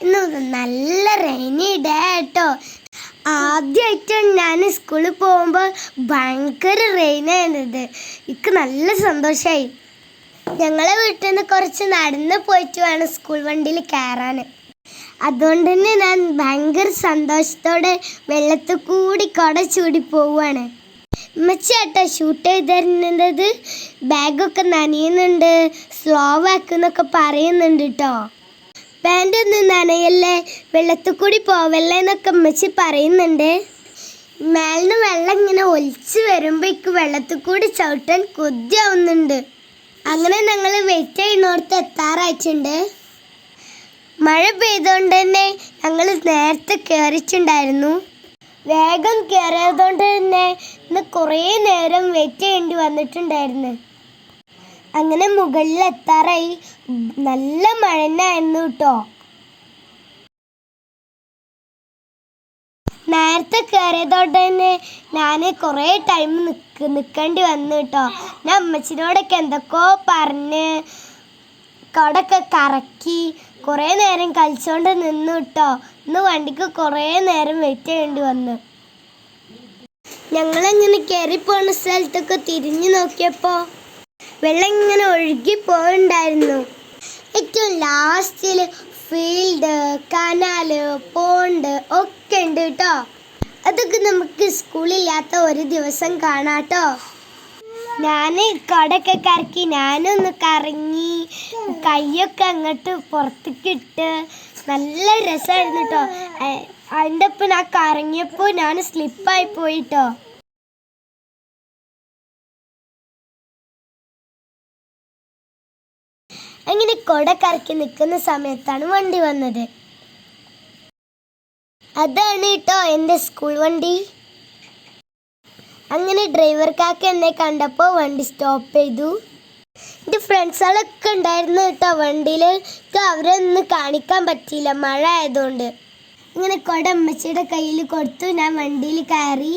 ഇന്ന് നല്ല rainy day കേട്ടോ. ആദ്യമായിട്ടാണ് ഞാൻ സ്കൂളിൽ പോകുമ്പോൾ ഭയങ്കര റെയിനായിരുന്നത്. എനിക്ക് നല്ല സന്തോഷമായി. ഞങ്ങളെ വീട്ടിൽ നിന്ന് കുറച്ച് നടന്ന് പോയിട്ട് വേണം സ്കൂൾ വണ്ടിയിൽ കയറാൻ. അതുകൊണ്ട് തന്നെ ഞാൻ ഭയങ്കര സന്തോഷത്തോടെ വെള്ളത്തിൽ കൂടി കുട ചൂടി പോവുകയാണ്. ഉമ്മച്ചിയാട്ടോ ഷൂട്ട് ചെയ്ത് തരുന്നത്. ബാഗൊക്കെ നനയുന്നുണ്ട്, സ്ലോ ആക്കുന്നൊക്കെ പറയുന്നുണ്ട് കേട്ടോ. പാൻ്റ് ഒന്നും നനയല്ലേ, വെള്ളത്തിൽ കൂടി പോവല്ലേ എന്നൊക്കെ ഉമ്മച്ചി പറയുന്നുണ്ട്. മേലിന് വെള്ളം ഇങ്ങനെ ഒലിച്ച് വരുമ്പോഴേക്ക് വെള്ളത്തിൽ കൂടി ചവിട്ടാൻ കൊതിയാവുന്നുണ്ട്. അങ്ങനെ ഞങ്ങൾ വെയിറ്റ് ചെയ്യുന്നിടത്ത് എത്താറായിട്ടുണ്ട്. മഴ പെയ്തുകൊണ്ട് തന്നെ ഞങ്ങൾ നേരത്തെ കയറിയിട്ടുണ്ടായിരുന്നു. വേഗം കയറിയതുകൊണ്ട് തന്നെ ഇന്ന് കുറേ നേരം വെയിറ്റ് ചെയ്യേണ്ടി വന്നിട്ടുണ്ടായിരുന്നു. അങ്ങനെ മുകളിൽ എത്താറായി. നല്ല മഴ തന്നെയായിരുന്നു കേട്ടോ. നേരത്തെ കയറിയതോടെ തന്നെ ഞാൻ കുറേ ടൈം നിൽക്കേണ്ടി വന്നു കേട്ടോ. ഞാൻ അമ്മച്ചിനോടൊക്കെ എന്തൊക്കെയോ പറഞ്ഞ് കടൊക്കെ കറക്കി കുറേ നേരം കളിച്ചോണ്ട് നിന്നു കേട്ടോ. ഇന്ന് വണ്ടിക്ക് കുറേ നേരം വെയിറ്റ് ചെയ്യേണ്ടി വന്നു. ഞങ്ങളങ്ങനെ കയറിപ്പോണ സ്ഥലത്തൊക്കെ തിരിഞ്ഞു നോക്കിയപ്പോൾ വെള്ളം ഇങ്ങനെ ഒഴുകി പോയിണ്ടായിരുന്നു. ഏറ്റവും ലാസ്റ്റിൽ ഫീൽഡ്, കനാല്, പോണ്ട് ഒക്കെ ഉണ്ട് കേട്ടോ. അതൊക്കെ നമുക്ക് സ്കൂളില്ലാത്ത ഒരു ദിവസം കാണാട്ടോ. ഞാൻ കടയൊക്കെ കറക്കി ഞാനൊന്ന് കറങ്ങി കൈയൊക്കെ അങ്ങോട്ട് പുറത്തേക്ക് ഇട്ട് നല്ല രസമായിരുന്നു കേട്ടോ. അതിൻ്റെ ഒപ്പം ഞാൻ കറങ്ങിയപ്പോൾ ഞാൻ സ്ലിപ്പായി പോയിട്ടോ. അങ്ങനെ കൊട കറക്കി നിൽക്കുന്ന സമയത്താണ് വണ്ടി വന്നത്. അതാണ് കേട്ടോ എൻ്റെ സ്കൂൾ വണ്ടി. അങ്ങനെ ഡ്രൈവർ കാക്ക എന്നെ കണ്ടപ്പോൾ വണ്ടി സ്റ്റോപ്പ് ചെയ്തു. എൻ്റെ ഫ്രണ്ട്സുകളൊക്കെ ഉണ്ടായിരുന്നു കേട്ടോ വണ്ടിയിൽ. അവരൊന്നും കാണിക്കാൻ പറ്റിയില്ല മഴ ആയതുകൊണ്ട്. ഇങ്ങനെ കൊട അമ്മച്ചിയുടെ കയ്യിൽ കൊടുത്തു. ഞാൻ വണ്ടിയിൽ കയറി.